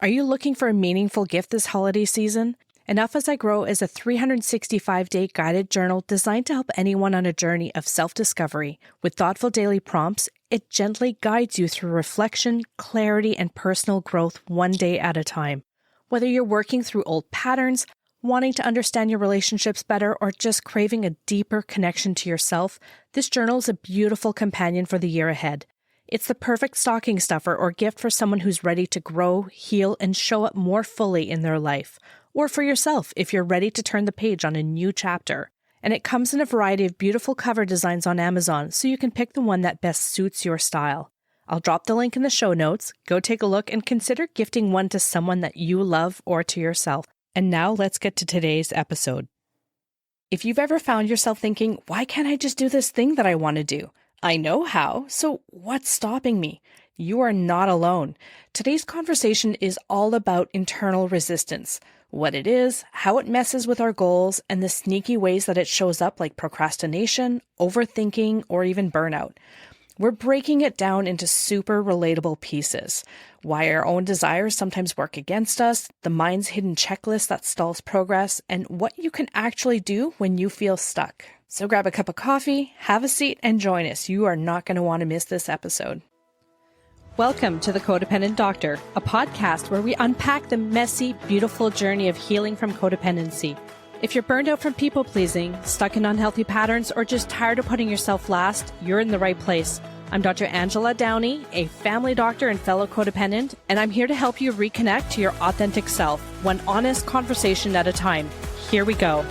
Are you looking for a meaningful gift this holiday season? Enough as I Grow is a 365-day guided journal designed to help anyone on a journey of self-discovery. With thoughtful daily prompts, it gently guides you through reflection, clarity, and personal growth one day at a time. Whether you're working through old patterns, wanting to understand your relationships better, or just craving a deeper connection to yourself, this journal is a beautiful companion for the year ahead. It's the perfect stocking stuffer or gift for someone who's ready to grow, heal, and show up more fully in their life. Or for yourself if you're ready to turn the page on a new chapter. And it comes in a variety of beautiful cover designs on Amazon, so you can pick the one that best suits your style. I'll drop the link in the show notes. Go take a look and consider gifting one to someone that you love or to yourself. And now let's get to today's episode. If you've ever found yourself thinking, why can't I just do this thing that I want to do? I know how, so what's stopping me? You are not alone. Today's conversation is all about internal resistance, what it is, how it messes with our goals, and the sneaky ways that it shows up like procrastination, overthinking, or even burnout. We're breaking it down into super relatable pieces. Why our own desires sometimes work against us, the mind's hidden checklist that stalls progress, and what you can actually do when you feel stuck. So grab a cup of coffee, have a seat, and join us. You are not going to want to miss this episode. Welcome to The Codependent Doctor, a podcast where we unpack the messy, beautiful journey of healing from codependency. If you're burned out from people-pleasing, stuck in unhealthy patterns, or just tired of putting yourself last, you're in the right place. I'm Dr. Angela Downey, a family doctor and fellow codependent, and I'm here to help you reconnect to your authentic self, one honest conversation at a time. Here we go.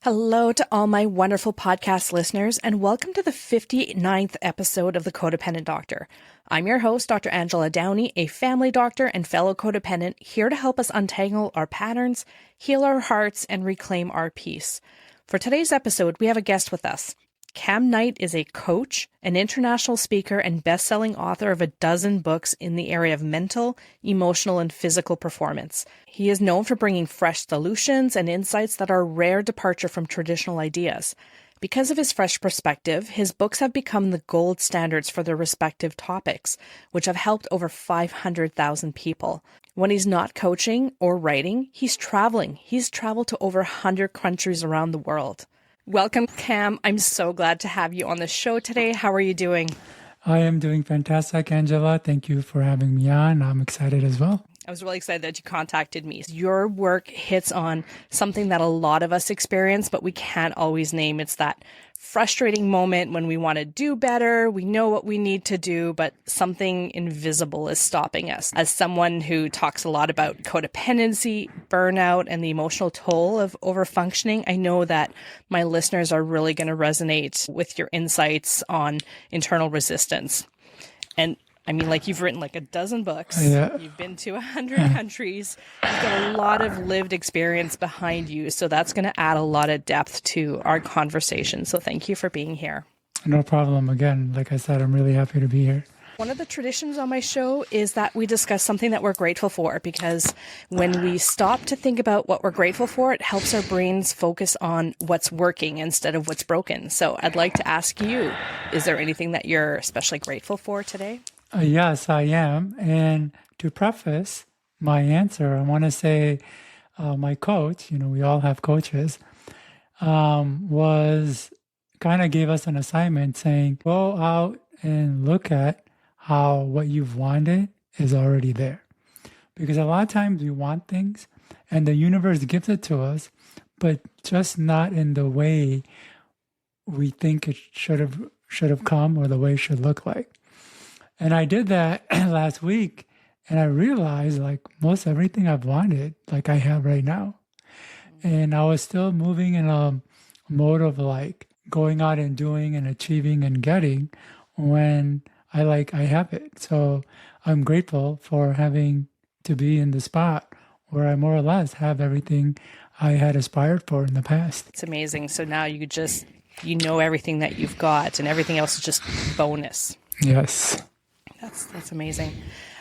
Hello to all my wonderful podcast listeners, and welcome to the 59th episode of The Codependent Doctor. I'm your host, Dr. Angela Downey, a family doctor and fellow codependent, here to help us untangle our patterns, heal our hearts, and reclaim our peace. For today's episode, we have a guest with us. Kam Knight is a coach, an international speaker, and best-selling author of a dozen books in the area of mental, emotional, and physical performance. He is known for bringing fresh solutions and insights that are a rare departure from traditional ideas. Because of his fresh perspective, his books have become the gold standards for their respective topics, which have helped over 500,000 people. When he's not coaching or writing, he's traveling. He's traveled to over 100 countries around the world. Welcome, Kam. I'm so glad to have you on the show today. How are you doing? I am doing fantastic, Angela. Thank you for having me on. I'm excited as well. I was really excited that you contacted me. Your work hits on something that a lot of us experience, but we can't always name. It's that frustrating moment when we want to do better. We know what we need to do, but something invisible is stopping us. As someone who talks a lot about codependency, burnout, and the emotional toll of overfunctioning, I know that my listeners are really going to resonate with your insights on internal resistance. And I mean, like, you've written like a dozen books. Yeah. You've been to 100 countries. You've got a lot of lived experience behind you. So that's going to add a lot of depth to our conversation. So thank you for being here. No problem. Again, like I said, I'm really happy to be here. One of the traditions on my show is that we discuss something that we're grateful for, because when we stop to think about what we're grateful for, it helps our brains focus on what's working instead of what's broken. So I'd like to ask you, is there anything that you're especially grateful for today? Yes, I am. And to preface my answer, I want to say my coach, we all have coaches, was kind of gave us an assignment saying, go out and look at how what you've wanted is already there. Because a lot of times we want things and the universe gives it to us, but just not in the way we think it should have come or the way it should look like. And I did that last week, and I realized like most everything I've wanted, like I have right now. And I was still moving in a mode of like going out and doing and achieving and getting when I have it. So I'm grateful for having to be in the spot where I more or less have everything I had aspired for in the past. It's amazing. So now you know everything that you've got, and everything else is just bonus. Yes. That's amazing.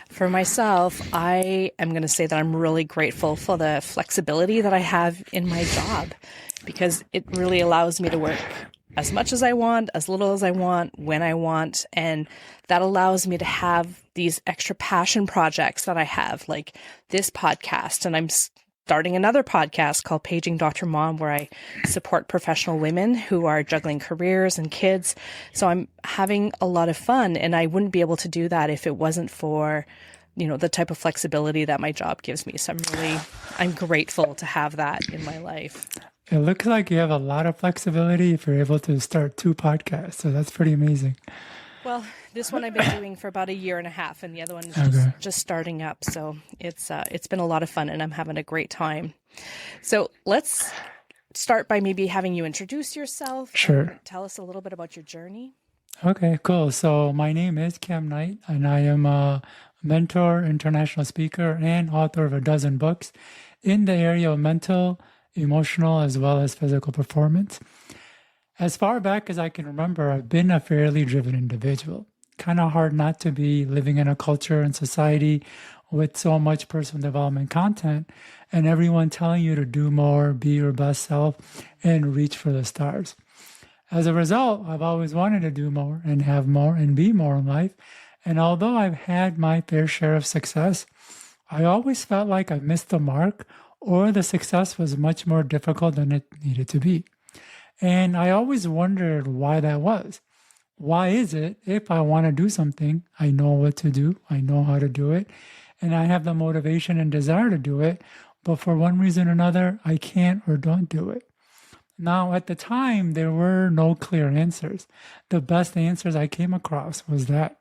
For myself, I am going to say that I'm really grateful for the flexibility that I have in my job, because it really allows me to work as much as I want, as little as I want, when I want. And that allows me to have these extra passion projects that I have, like this podcast. And I'm starting another podcast called Paging Dr. Mom, where I support professional women who are juggling careers and kids. So I'm having a lot of fun, and I wouldn't be able to do that if it wasn't for, the type of flexibility that my job gives me. So I'm grateful to have that in my life. It looks like you have a lot of flexibility if you're able to start 2 podcasts. So that's pretty amazing. Well, this one I've been doing for about a year and a half, and the other one is just starting up. So it's been a lot of fun, and I'm having a great time. So let's start by maybe having you introduce yourself. Sure. Tell us a little bit about your journey. Okay, cool. So my name is Kam Knight, and I am a mentor, international speaker, and author of a dozen books in the area of mental, emotional, as well as physical performance. As far back as I can remember, I've been a fairly driven individual. Kind of hard not to be living in a culture and society with so much personal development content and everyone telling you to do more, be your best self, and reach for the stars. As a result, I've always wanted to do more and have more and be more in life. And although I've had my fair share of success, I always felt like I missed the mark or the success was much more difficult than it needed to be. And I always wondered why that was. Why is it if I want to do something, I know what to do, I know how to do it, and I have the motivation and desire to do it, but for one reason or another, I can't or don't do it. Now, at the time, there were no clear answers. The best answers I came across was that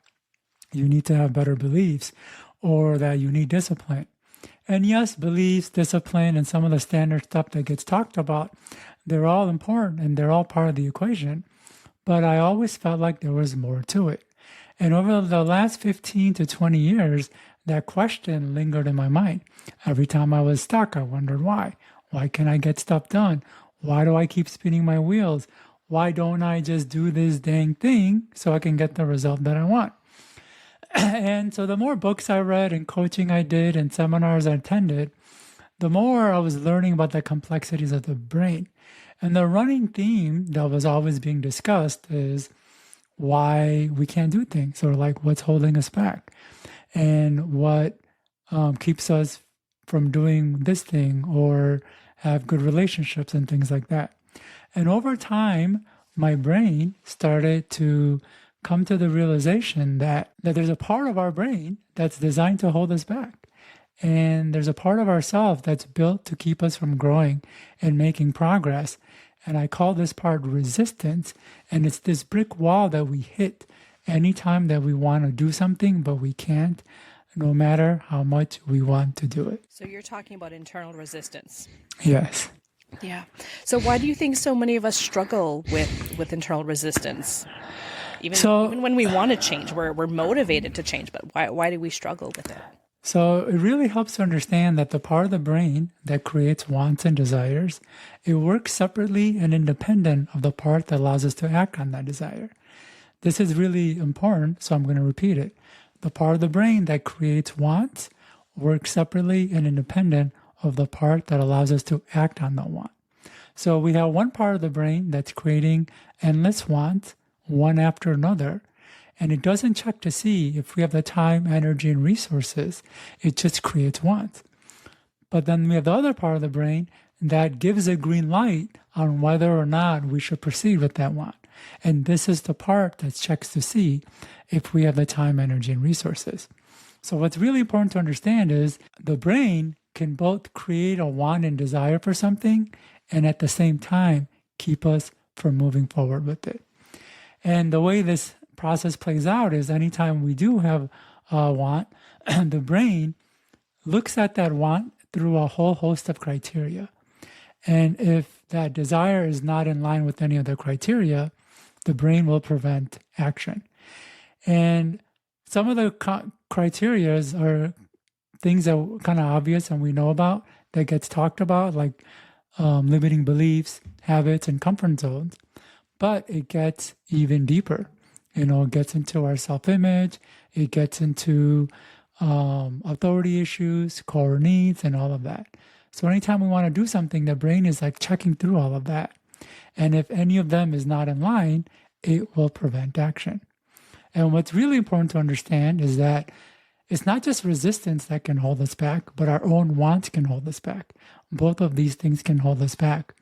you need to have better beliefs or that you need discipline. And yes, beliefs, discipline, and some of the standard stuff that gets talked about, they're all important and they're all part of the equation. But I always felt like there was more to it. And over the last 15 to 20 years, that question lingered in my mind. Every time I was stuck, I wondered why. Why can't I get stuff done? Why do I keep spinning my wheels? Why don't I just do this dang thing so I can get the result that I want? And so the more books I read and coaching I did and seminars I attended, the more I was learning about the complexities of the brain. And the running theme that was always being discussed is why we can't do things, or like what's holding us back and what keeps us from doing this thing or have good relationships and things like that. And over time, my brain started to come to the realization that there's a part of our brain that's designed to hold us back. And there's a part of ourselves that's built to keep us from growing and making progress. And I call this part resistance. And it's this brick wall that we hit anytime that we want to do something, but we can't, no matter how much we want to do it. So you're talking about internal resistance. Yes. Yeah. So why do you think so many of us struggle with internal resistance? Even when we want to change, we're motivated to change, but why do we struggle with it? So it really helps to understand that the part of the brain that creates wants and desires, it works separately and independent of the part that allows us to act on that desire. This is really important, so I'm going to repeat it. The part of the brain that creates wants works separately and independent of the part that allows us to act on the want. So we have one part of the brain that's creating endless wants, one after another, and it doesn't check to see if we have the time, energy, and resources. It just creates wants. But then we have the other part of the brain that gives a green light on whether or not we should proceed with that want. And this is the part that checks to see if we have the time, energy, and resources. So what's really important to understand is the brain can both create a want and desire for something and at the same time keep us from moving forward with it. And the way this process plays out is anytime we do have a want, the brain looks at that want through a whole host of criteria. And if that desire is not in line with any of the criteria, the brain will prevent action. And some of the criteria are things that are kind of obvious and we know about that gets talked about, like limiting beliefs, habits, and comfort zones. But it gets even deeper. It gets into our self-image, it gets into authority issues, core needs, and all of that. So anytime we want to do something, the brain is like checking through all of that. And if any of them is not in line, it will prevent action. And what's really important to understand is that it's not just resistance that can hold us back, but our own wants can hold us back. Both of these things can hold us back.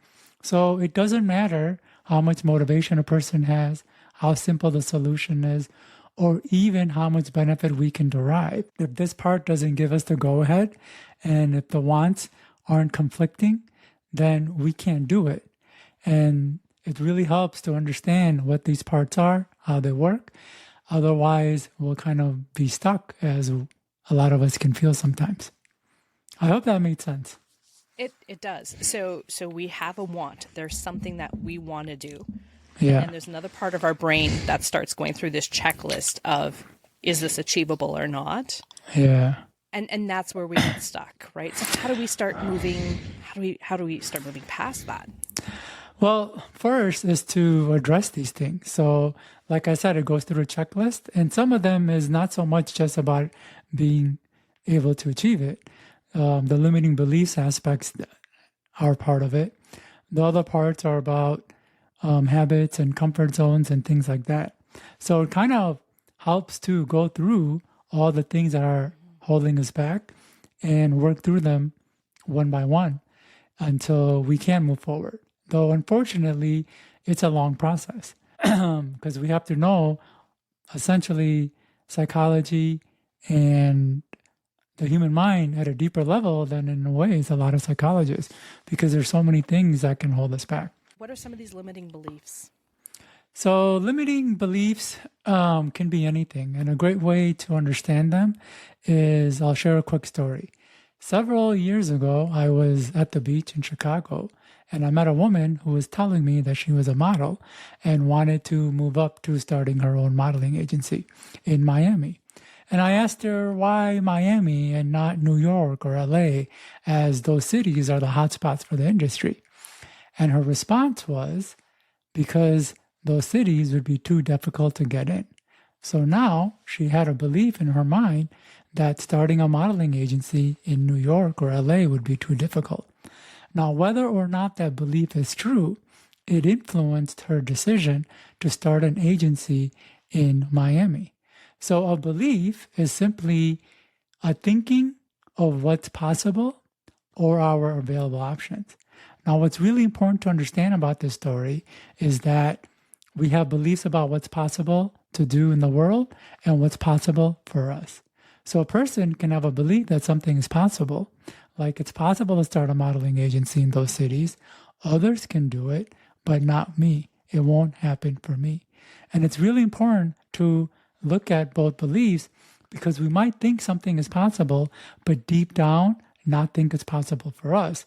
So it doesn't matter how much motivation a person has, how simple the solution is, or even how much benefit we can derive. If this part doesn't give us the go-ahead, and if the wants aren't conflicting, then we can't do it. And it really helps to understand what these parts are, how they work. Otherwise, we'll kind of be stuck, as a lot of us can feel sometimes. I hope that made sense. It does. So we have a want. There's something that we want to do. Yeah. And there's another part of our brain that starts going through this checklist of, is this achievable or not? Yeah. And that's where we get stuck, right? So how do we start moving? How do we start moving past that? Well, first is to address these things. So, like I said, it goes through a checklist, and some of them is not so much just about being able to achieve it. The limiting beliefs aspects are part of it. The other parts are about habits and comfort zones and things like that. So it kind of helps to go through all the things that are holding us back and work through them one by one until we can move forward. Though, unfortunately, it's a long process because we have to know essentially psychology and the human mind at a deeper level than in a way is a lot of psychologists, because there's so many things that can hold us back. What are some of these limiting beliefs? So limiting beliefs can be anything. And a great way to understand them is, I'll share a quick story. Several years ago, I was at the beach in Chicago, and I met a woman who was telling me that she was a model and wanted to move up to starting her own modeling agency in Miami. And I asked her why Miami and not New York or LA, as those cities are the hotspots for the industry. And her response was, because those cities would be too difficult to get in. So now she had a belief in her mind that starting a modeling agency in New York or LA would be too difficult. Now, whether or not that belief is true, it influenced her decision to start an agency in Miami. So a belief is simply a thinking of what's possible or our available options. Now, what's really important to understand about this story is that we have beliefs about what's possible to do in the world and what's possible for us. So a person can have a belief that something is possible, like it's possible to start a modeling agency in those cities. Others can do it, but not me. It won't happen for me. And it's really important to look at both beliefs, because we might think something is possible, but deep down, not think it's possible for us.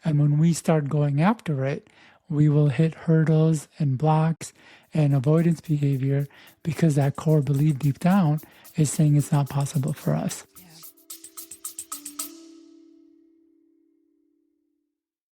And when we start going after it, we will hit hurdles and blocks and avoidance behavior, because that core belief deep down is saying it's not possible for us.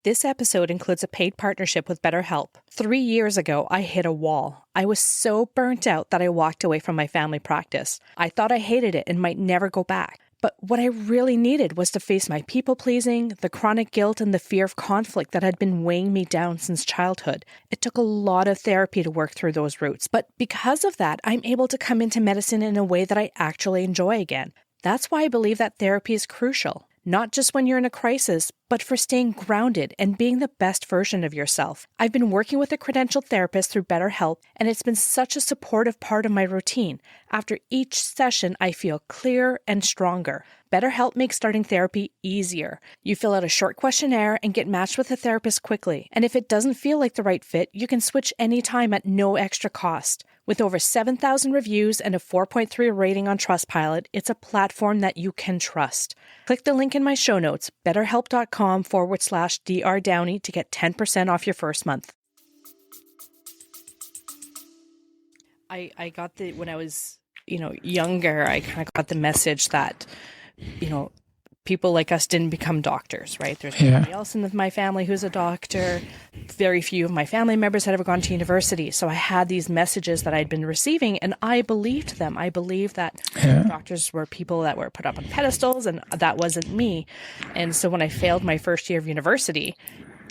This episode includes a paid partnership with BetterHelp. 3 years ago, I hit a wall. I was so burnt out that I walked away from my family practice. I thought I hated it and might never go back. But what I really needed was to face my people-pleasing, the chronic guilt, and the fear of conflict that had been weighing me down since childhood. It took a lot of therapy to work through those roots. But because of that, I'm able to come into medicine in a way that I actually enjoy again. That's why I believe that therapy is crucial. Not just when you're in a crisis, but for staying grounded and being the best version of yourself. I've been working with a credentialed therapist through BetterHelp, and it's been such a supportive part of my routine. After each session, I feel clearer and stronger. BetterHelp makes starting therapy easier. You fill out a short questionnaire and get matched with a therapist quickly. And if it doesn't feel like the right fit, you can switch anytime at no extra cost. With over 7,000 reviews and a 4.3 rating on Trustpilot, it's a platform that you can trust. Click the link in my show notes, betterhelp.com/Dr. Downey, to get 10% off your first month. I got when I was, younger, I kind of got the message that, people like us didn't become doctors, right? There's nobody else in my family who's a doctor. Very few of my family members had ever gone to university. So I had these messages that I'd been receiving, and I believed them. I believed that doctors were people that were put up on pedestals, and that wasn't me. And so when I failed my first year of university,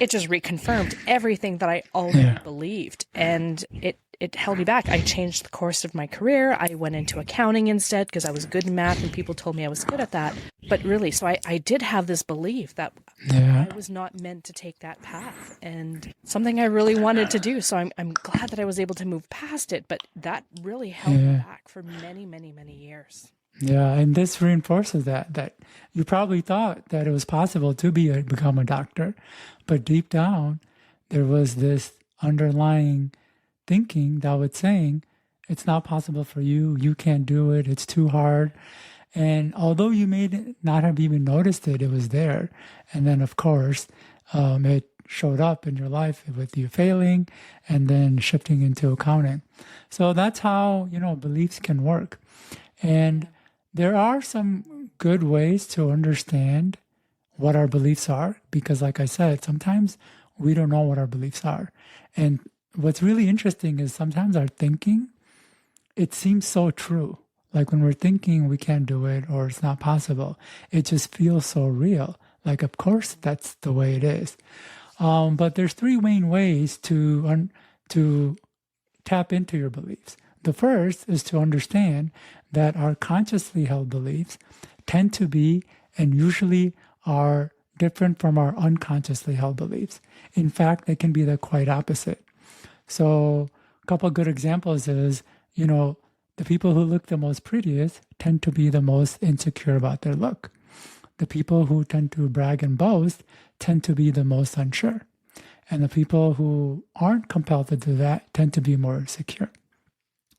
it just reconfirmed everything that I already believed. And it held me back. I changed the course of my career. I went into accounting instead because I was good in math and people told me I was good at that. But really, so I did have this belief that I was not meant to take that path, and something I really wanted to do. So I'm glad that I was able to move past it, but that really held me back for many, many, many years. Yeah, and this reinforces that you probably thought that it was possible to become a doctor, but deep down, there was this underlying thinking that was saying, it's not possible for you, you can't do it, it's too hard. And although you may not have even noticed it, it was there. And then, of course, it showed up in your life with you failing and then shifting into accounting. So that's how, beliefs can work. And there are some good ways to understand what our beliefs are, because like I said, sometimes we don't know what our beliefs are. And what's really interesting is sometimes our thinking, it seems so true. Like when we're thinking we can't do it or it's not possible, it just feels so real. Like, of course, that's the way it is. But there's three main ways to tap into your beliefs. The first is to understand that our consciously held beliefs tend to be and usually are different from our unconsciously held beliefs. In fact, they can be the quite opposite. So a couple of good examples is, the people who look the most prettiest tend to be the most insecure about their look. The people who tend to brag and boast tend to be the most unsure. And the people who aren't compelled to do that tend to be more secure.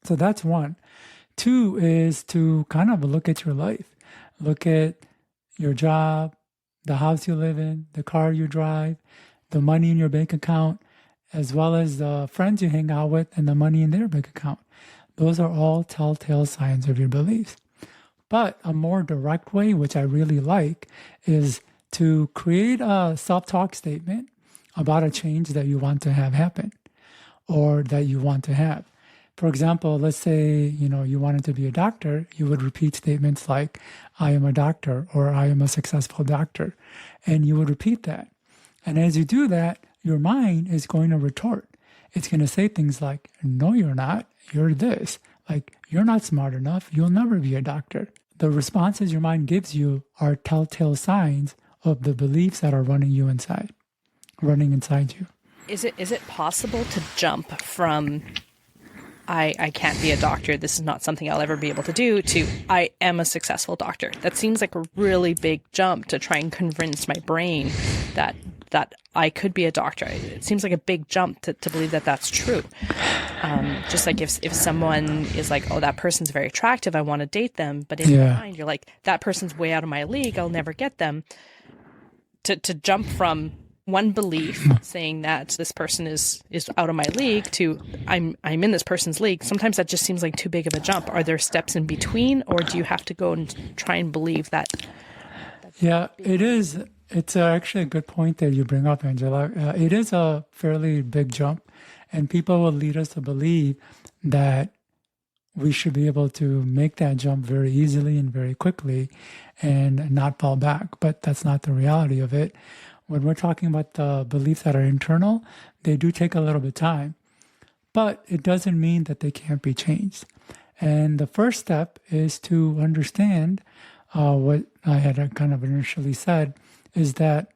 So that's one. Two is to kind of look at your life. Look at your job, the house you live in, the car you drive, the money in your bank account, as well as the friends you hang out with and the money in their bank account. Those are all telltale signs of your beliefs. But a more direct way, which I really like, is to create a self-talk statement about a change that you want to have happen or that you want to have. For example, let's say, you wanted to be a doctor, you would repeat statements like, I am a doctor, or I am a successful doctor. And you would repeat that. And as you do that, your mind is going to retort. It's going to say things like, no, you're not. You're this. Like, you're not smart enough. You'll never be a doctor. The responses your mind gives you are telltale signs of the beliefs that are running inside you. Is it possible to jump from I can't be a doctor, this is not something I'll ever be able to do, to I am a successful doctor? That seems like a really big jump to try and convince my brain that I could be a doctor. It seems like a big jump to believe that that's true. Just like if someone is like, oh, that person's very attractive, I want to date them. But in your mind, you're like, that person's way out of my league, I'll never get them. To jump from one belief saying that this person is out of my league to I'm in this person's league, sometimes that just seems like too big of a jump. Are there steps in between, or do you have to go and try and believe that? Yeah, it is. It's actually a good point that you bring up, Angela. It is a fairly big jump, and people will lead us to believe that we should be able to make that jump very easily and very quickly and not fall back. But that's not the reality of it. When we're talking about the beliefs that are internal, they do take a little bit of time, but it doesn't mean that they can't be changed. And the first step is to understand what I had kind of initially said, is that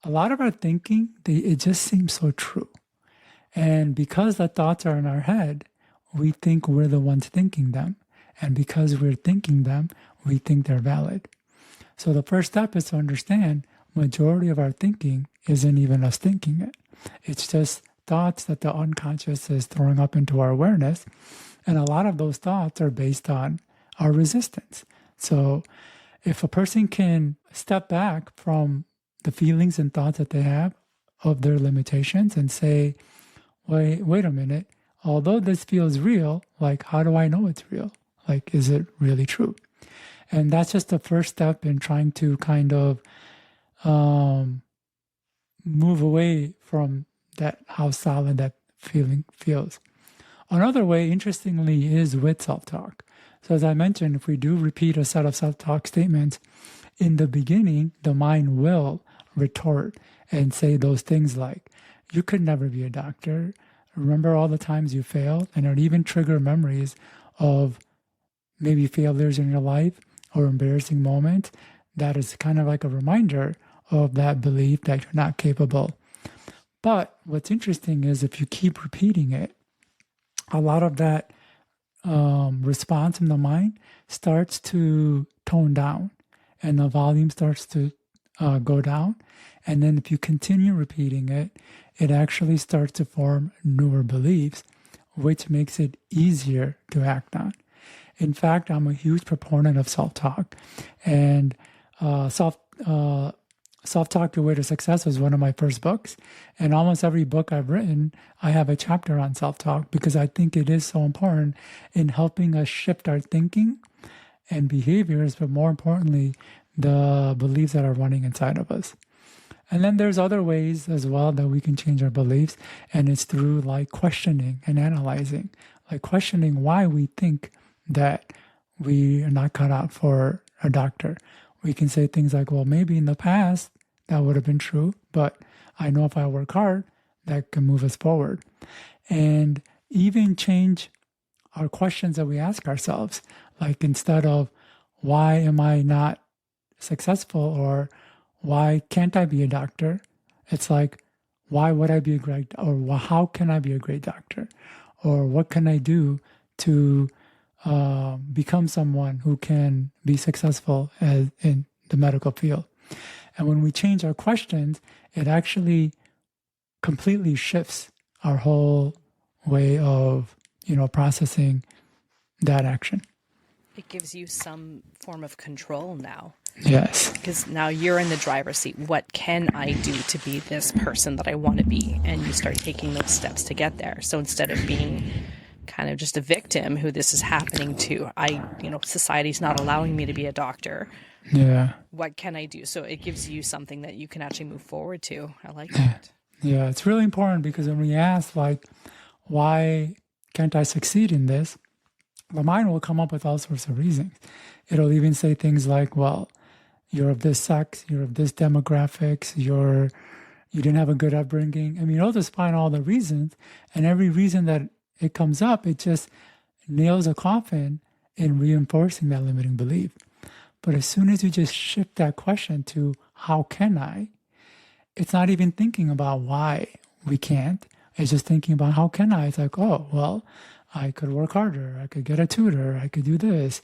a lot of our thinking, it just seems so true. And because the thoughts are in our head, we think we're the ones thinking them. And because we're thinking them, we think they're valid. So the first step is to understand majority of our thinking isn't even us thinking it. It's just thoughts that the unconscious is throwing up into our awareness. And a lot of those thoughts are based on our resistance. So if a person can step back from the feelings and thoughts that they have of their limitations and say, wait a minute, although this feels real, like, how do I know it's real? Like, is it really true? And that's just the first step in trying to kind of move away from that, how solid that feeling feels. Another way, interestingly, is with self-talk. So as I mentioned, if we do repeat a set of self-talk statements, in the beginning, the mind will retort and say those things like, you could never be a doctor. Remember all the times you failed? And it would even trigger memories of maybe failures in your life or embarrassing moments. That is kind of like a reminder of that belief that you're not capable. But what's interesting is if you keep repeating it, a lot of that response in the mind starts to tone down and the volume starts to go down. And then if you continue repeating it, it actually starts to form newer beliefs, which makes it easier to act on. In fact, I'm a huge proponent of self-talk. And Self-Talk, Your Way to Success was one of my first books. And almost every book I've written, I have a chapter on self-talk because I think it is so important in helping us shift our thinking and behaviors, but more importantly, the beliefs that are running inside of us. And then there's other ways as well that we can change our beliefs. And it's through like questioning and analyzing, like questioning why we think that we are not cut out for a doctor. We can say things like, well, maybe in the past that would have been true, but I know if I work hard, that can move us forward. And even change our questions that we ask ourselves, like instead of why am I not successful or why can't I be a doctor? It's like, why would I be a great, or how can I be a great doctor? Or what can I do to become someone who can be successful in the medical field? And when we change our questions, it actually completely shifts our whole way of, processing that action. It gives you some form of control now. Yes. Because now you're in the driver's seat. What can I do to be this person that I want to be? And you start taking those steps to get there. So instead of being kind of just a victim who this is happening to, society's not allowing me to be a doctor. Yeah. What can I do? So it gives you something that you can actually move forward to. I like that. Yeah, it's really important because when we ask, like, why can't I succeed in this? The mind will come up with all sorts of reasons. It'll even say things like, well, you're of this sex, you're of this demographics, you didn't have a good upbringing. I mean, it'll just find all the reasons, and every reason that it comes up, it just nails a coffin in reinforcing that limiting belief. But as soon as you just shift that question to how can I, it's not even thinking about why we can't. It's just thinking about how can I. It's like, oh, well, I could work harder. I could get a tutor. I could do this.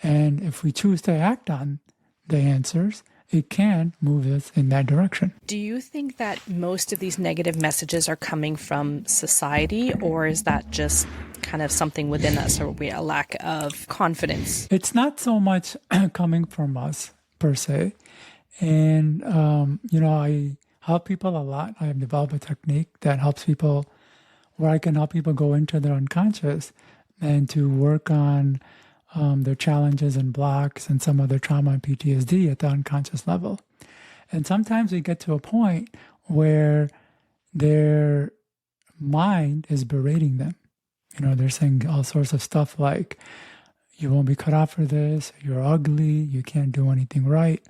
And if we choose to act on the answers, it can move us in that direction. Do you think that most of these negative messages are coming from society, or is that just kind of something within us, or a lack of confidence? It's not so much coming from us per se. And, I help people a lot. I have developed a technique that helps people, where I can help people go into their unconscious and to work on their challenges and blocks and some of their trauma and PTSD at the unconscious level. And sometimes we get to a point where their mind is berating them. They're saying all sorts of stuff like, you won't be cut out for this, you're ugly, you can't do anything right.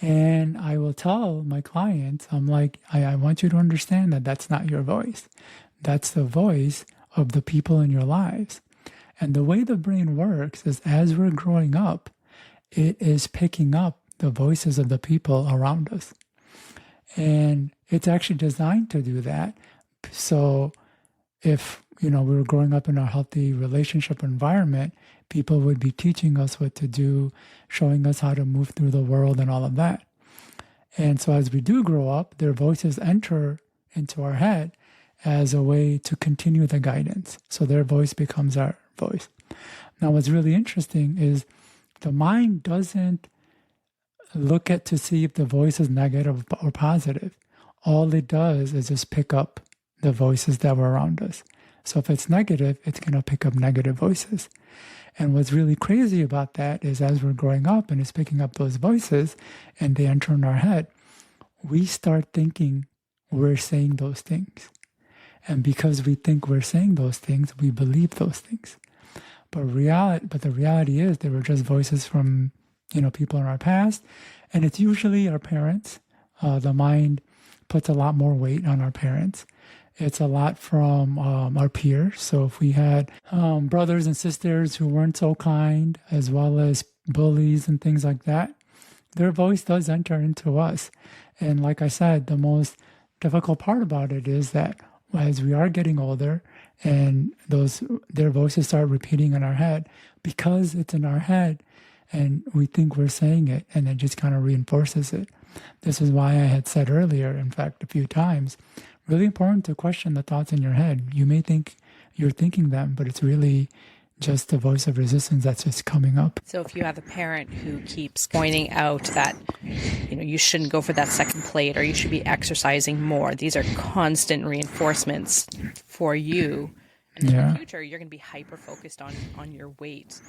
And I will tell my clients, I'm like, I want you to understand that that's not your voice. That's the voice of the people in your lives. And the way the brain works is as we're growing up, it is picking up the voices of the people around us. And it's actually designed to do that. So if, we were growing up in a healthy relationship environment, people would be teaching us what to do, showing us how to move through the world and all of that. And so as we do grow up, their voices enter into our head as a way to continue the guidance. So their voice becomes our voice. Now, what's really interesting is the mind doesn't look at to see if the voice is negative or positive. All it does is just pick up the voices that were around us. So if it's negative, it's going to pick up negative voices. And what's really crazy about that is as we're growing up and it's picking up those voices and they enter in our head, we start thinking we're saying those things. And because we think we're saying those things, we believe those things. But the reality is they were just voices from, people in our past. And it's usually our parents the mind puts a lot more weight on our parents. It's a lot from our peers. So if we had brothers and sisters who weren't so kind, as well as bullies and things like that, their voice does enter into us. And like I said, the most difficult part about it is that as we are getting older and their voices start repeating in our head, because it's in our head and we think we're saying it, and it just kind of reinforces it. This is why I had said earlier, in fact, a few times, really important to question the thoughts in your head. You may think you're thinking them, but it's really just the voice of resistance that's just coming up. So if you have a parent who keeps pointing out that, you shouldn't go for that second plate, or you should be exercising more, these are constant reinforcements for you. And in the future, you're going to be hyper-focused on your weight.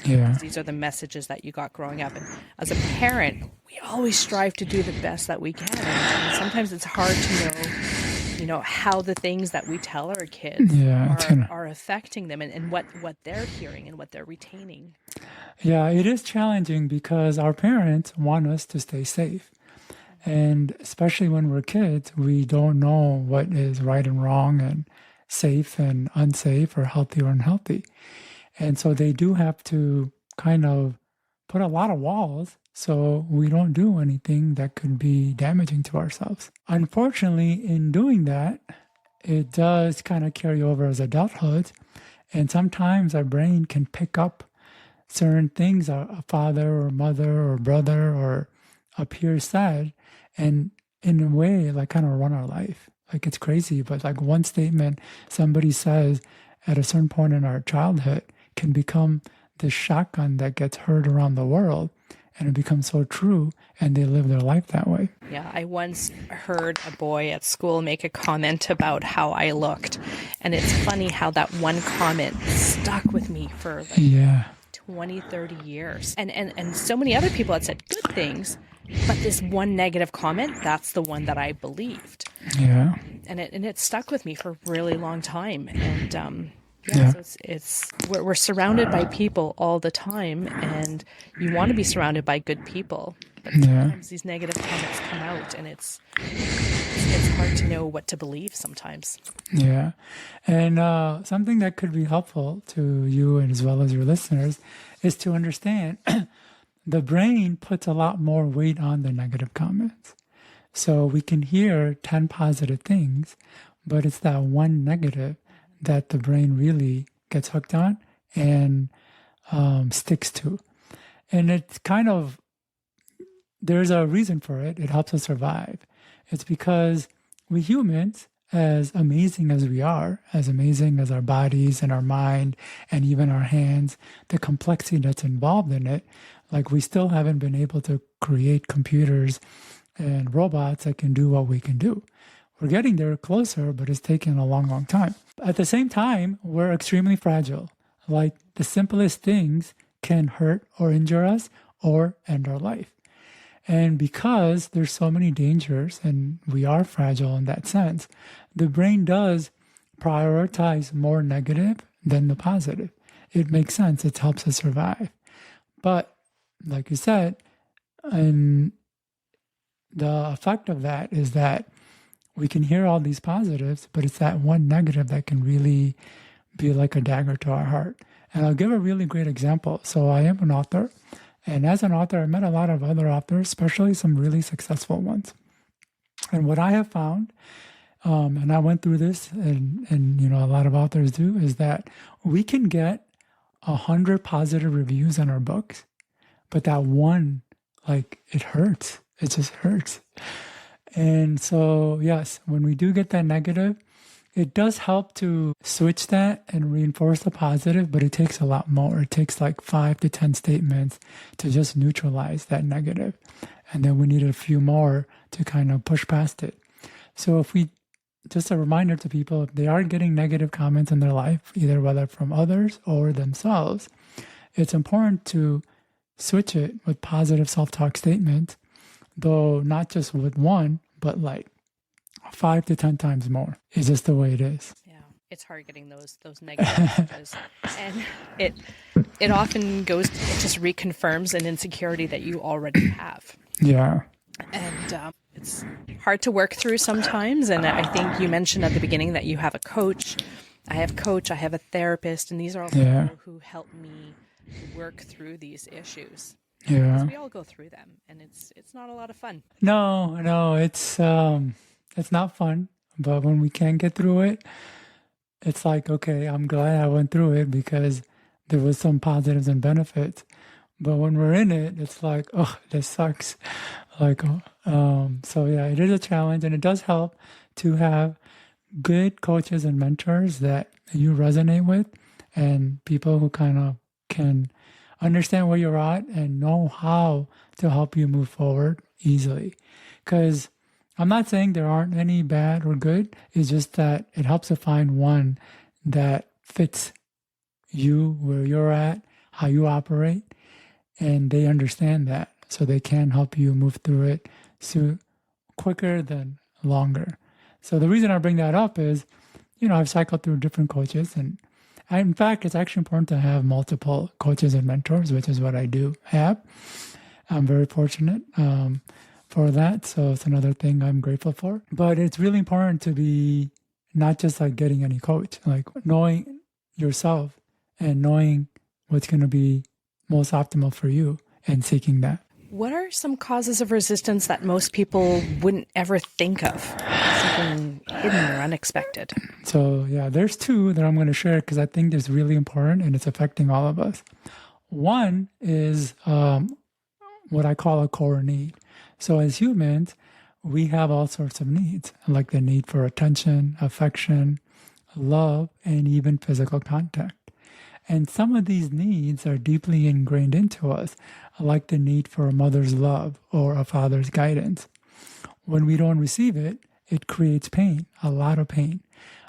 Because these are the messages that you got growing up. And as a parent, we always strive to do the best that we can. And sometimes it's hard to know, how the things that we tell our kids are affecting them, and what they're hearing and what they're retaining. Yeah, it is challenging because our parents want us to stay safe. And especially when we're kids, we don't know what is right and wrong and safe and unsafe, or healthy or unhealthy. And so they do have to kind of put a lot of walls so we don't do anything that could be damaging to ourselves. Unfortunately, in doing that, it does kind of carry over as adulthood. And sometimes our brain can pick up certain things a father or mother or brother or a peer said, and in a way, like, kind of run our life. Like, it's crazy, but like one statement somebody says at a certain point in our childhood can become this shotgun that gets heard around the world, and it becomes so true, and they live their life that way. Yeah, I once heard a boy at school make a comment about how I looked, and it's funny how that one comment stuck with me for 20, 30 years. And so many other people had said good things, but this one negative comment, that's the one that I believed. Yeah. And it stuck with me for a really long time. And so we're surrounded by people all the time, and you want to be surrounded by good people. But sometimes these negative comments come out, and it's hard to know what to believe sometimes. Yeah. And something that could be helpful to you and as well as your listeners is to understand the brain puts a lot more weight on the negative comments. So we can hear 10 positive things, but it's that one negative that the brain really gets hooked on and sticks to. And it's kind of, there's a reason for it. It helps us survive. It's because we humans, as amazing as we are, as amazing as our bodies and our mind and even our hands, the complexity that's involved in it, like, we still haven't been able to create computers and robots that can do what we can do. We're getting there closer, but it's taken a long, long time. At the same time, we're extremely fragile. Like, the simplest things can hurt or injure us or end our life. And because there's so many dangers and we are fragile in that sense, the brain does prioritize more negative than the positive. It makes sense. It helps us survive. But like you said, and the effect of that is that we can hear all these positives, but it's that one negative that can really be like a dagger to our heart. And I'll give a really great example. So I am an author, and as an author, I met a lot of other authors, especially some really successful ones. And what I have found, and I went through this, and a lot of authors do, is that we can get 100 positive reviews on our books, but that one, like, it hurts. It just hurts. And so, yes, when we do get that negative, it does help to switch that and reinforce the positive, but it takes a lot more. It takes like 5 to 10 statements to just neutralize that negative. And then we need a few more to kind of push past it. So if we, just a reminder to people, if they are getting negative comments in their life, either whether from others or themselves, it's important to switch it with positive self-talk statements, though not just with one, but like 5 to 10 times more. It's just the way it is. Yeah, it's hard getting those negative messages, and it often it just reconfirms an insecurity that you already have. Yeah. And it's hard to work through sometimes. And I think you mentioned at the beginning that you have a coach. I have a therapist, and these are all people who help me work through these issues. Yeah. Because we all go through them, and it's not a lot of fun. No, it's not fun. But when we can get through it, it's like, okay, I'm glad I went through it because there was some positives and benefits. But when we're in it, it's like, oh, this sucks. Like, so yeah, it is a challenge, and it does help to have good coaches and mentors that you resonate with, and people who kind of can understand where you're at and know how to help you move forward easily. Because I'm not saying there aren't any bad or good. It's just that it helps to find one that fits you, where you're at, how you operate, and they understand that. So they can help you move through it quicker than longer. So the reason I bring that up is, I've cycled through different coaches, and in fact, it's actually important to have multiple coaches and mentors, which is what I do have. I'm very fortunate for that. So it's another thing I'm grateful for. But it's really important to be not just like getting any coach, like knowing yourself and knowing what's going to be most optimal for you and seeking that. What are some causes of resistance that most people wouldn't ever think of? Something hidden or unexpected? So yeah, there's two that I'm going to share because I think it's really important and it's affecting all of us. One is what I call a core need. So as humans, we have all sorts of needs, like the need for attention, affection, love, and even physical contact. And some of these needs are deeply ingrained into us, like the need for a mother's love or a father's guidance. When we don't receive it, it creates pain, a lot of pain,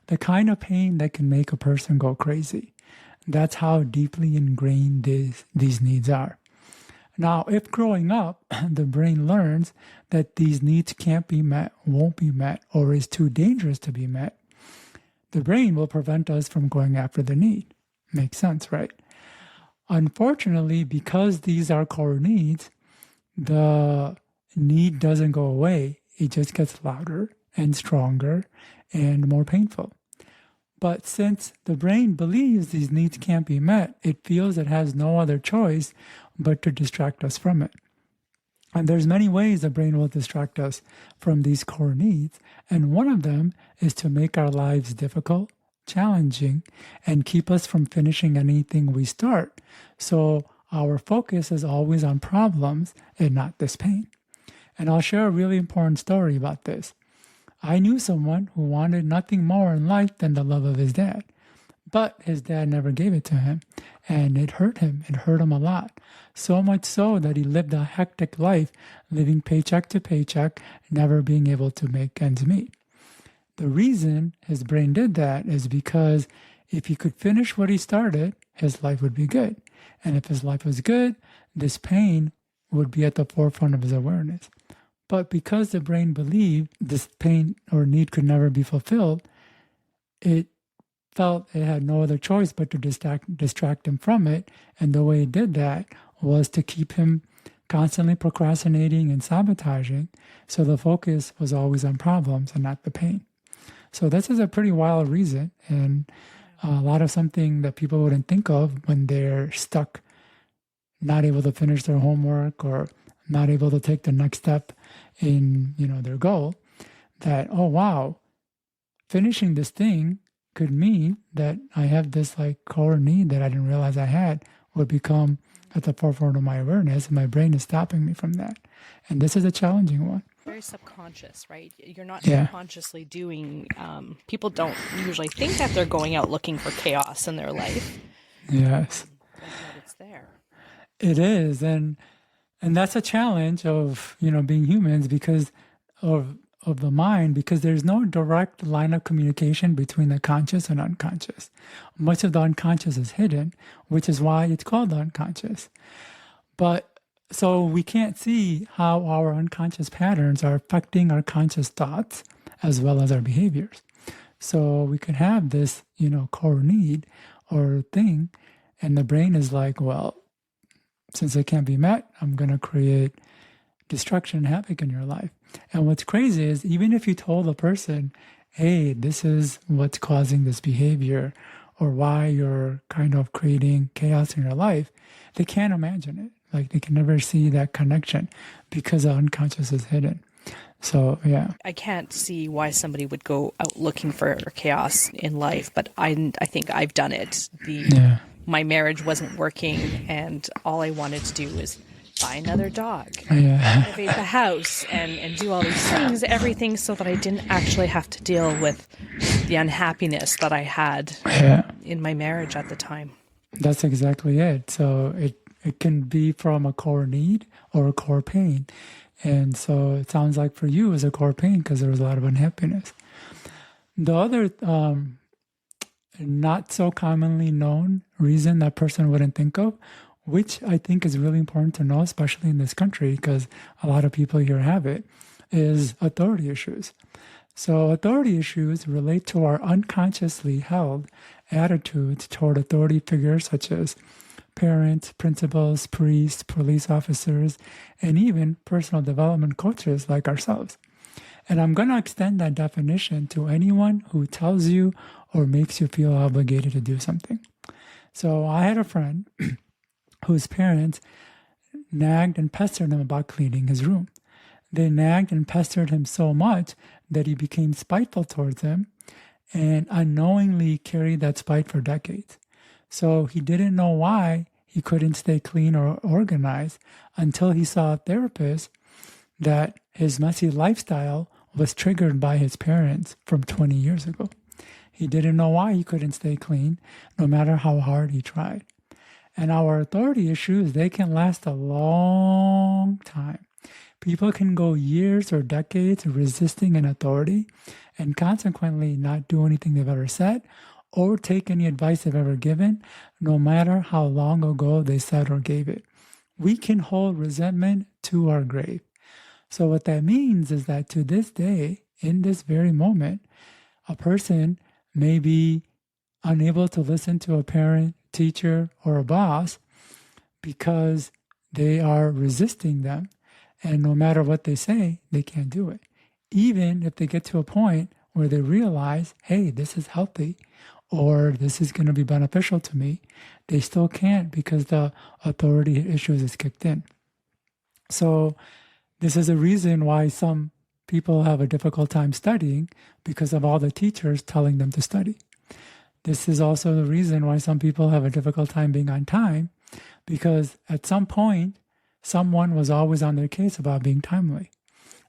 the kind of pain that can make a person go crazy. That's how deeply ingrained these needs are. Now, if growing up, the brain learns that these needs can't be met, won't be met, or is too dangerous to be met, the brain will prevent us from going after the need. Makes sense, right? Unfortunately, because these are core needs, the need doesn't go away. It just gets louder and stronger and more painful. But since the brain believes these needs can't be met, it feels it has no other choice but to distract us from it. And there's many ways the brain will distract us from these core needs. And one of them is to make our lives difficult, challenging, and keep us from finishing anything we start. So our focus is always on problems and not this pain. And I'll share a really important story about this. I knew someone who wanted nothing more in life than the love of his dad. But his dad never gave it to him. And it hurt him. It hurt him a lot. So much so that he lived a hectic life, living paycheck to paycheck, never being able to make ends meet. The reason his brain did that is because if he could finish what he started, his life would be good. And if his life was good, this pain would be at the forefront of his awareness. But because the brain believed this pain or need could never be fulfilled, it felt it had no other choice but to distract him from it. And the way it did that was to keep him constantly procrastinating and sabotaging. So the focus was always on problems and not the pain. So this is a pretty wild reason, and a lot of something that people wouldn't think of when they're stuck, not able to finish their homework or not able to take the next step in, their goal. That, oh wow, finishing this thing could mean that I have this core need that I didn't realize I had would become at the forefront of my awareness, and my brain is stopping me from that. And this is a challenging one. Very subconscious, right? You're not consciously doing, people don't usually think that they're going out looking for chaos in their life. Yes. But it's there. It is. And that's a challenge of, being humans because of the mind, because there's no direct line of communication between the conscious and unconscious. Much of the unconscious is hidden, which is why it's called the unconscious. But so we can't see how our unconscious patterns are affecting our conscious thoughts as well as our behaviors. So we could have this, core need or thing, and the brain is like, well, since it can't be met, I'm going to create destruction and havoc in your life. And what's crazy is even if you told a person, hey, this is what's causing this behavior or why you're kind of creating chaos in your life, they can't imagine it. Like they can never see that connection because the unconscious is hidden. So, yeah. I can't see why somebody would go out looking for chaos in life, but I think I've done it. My marriage wasn't working, and all I wanted to do was buy another dog, renovate the house, and do all these things, everything so that I didn't actually have to deal with the unhappiness that I had in my marriage at the time. That's exactly it. So it can be from a core need or a core pain. And so it sounds like for you it was a core pain because there was a lot of unhappiness. The other not so commonly known reason that person wouldn't think of, which I think is really important to know, especially in this country, because a lot of people here have it, is authority issues. So authority issues relate to our unconsciously held attitudes toward authority figures such as parents, principals, priests, police officers, and even personal development coaches like ourselves. And I'm going to extend that definition to anyone who tells you or makes you feel obligated to do something. So I had a friend whose parents nagged and pestered him about cleaning his room. They nagged and pestered him so much that he became spiteful towards them and unknowingly carried that spite for decades. So he didn't know why he couldn't stay clean or organized until he saw a therapist that his messy lifestyle was triggered by his parents from 20 years ago. He didn't know why he couldn't stay clean, no matter how hard he tried. And our authority issues, they can last a long time. People can go years or decades resisting an authority and consequently not do anything they've ever said or take any advice they've ever given, no matter how long ago they said or gave it. We can hold resentment to our grave. So what that means is that to this day, in this very moment, a person may be unable to listen to a parent, teacher, or a boss because they are resisting them. And no matter what they say, they can't do it. Even if they get to a point where they realize, hey, this is healthy, or this is going to be beneficial to me, they still can't because the authority issues is kicked in. So this is a reason why some people have a difficult time studying because of all the teachers telling them to study. This is also the reason why some people have a difficult time being on time because at some point, someone was always on their case about being timely,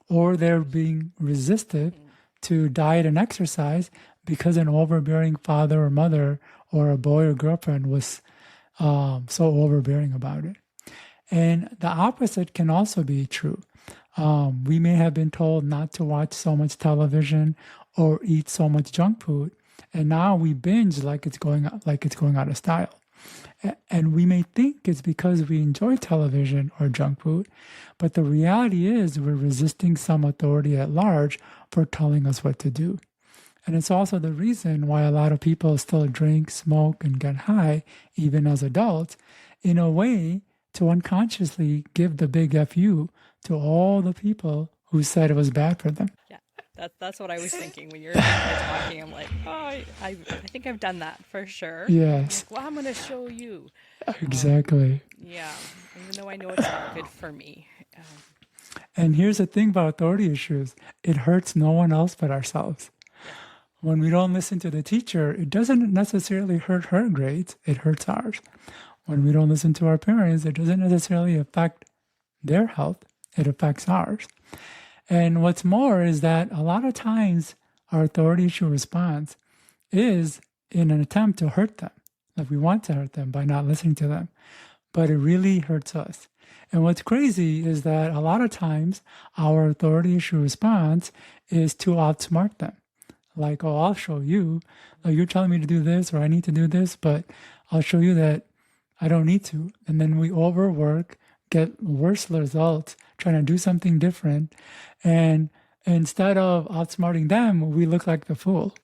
or they're being resistive to diet and exercise because an overbearing father or mother or a boy or girlfriend was so overbearing about it. And the opposite can also be true. We may have been told not to watch so much television or eat so much junk food, and now we binge like it's going out of style. And we may think it's because we enjoy television or junk food, but the reality is we're resisting some authority at large for telling us what to do. And it's also the reason why a lot of people still drink, smoke, and get high, even as adults, in a way to unconsciously give the big FU to all the people who said it was bad for them. Yeah, that's what I was thinking when you were talking. I'm like, oh, I think I've done that for sure. Yes. Like, well, I'm going to show you. Exactly. Yeah, even though I know it's not good for me. And here's the thing about authority issues. It hurts no one else but ourselves. When we don't listen to the teacher, it doesn't necessarily hurt her grades, it hurts ours. When we don't listen to our parents, it doesn't necessarily affect their health, it affects ours. And what's more is that a lot of times our authority issue response is in an attempt to hurt them. Like we want to hurt them by not listening to them, but it really hurts us. And what's crazy is that a lot of times our authority issue response is to outsmart them. Like, oh, I'll show you. Like, you're telling me to do this or I need to do this, but I'll show you that I don't need to. And then we overwork, get worse results, trying to do something different. And instead of outsmarting them, we look like the fool.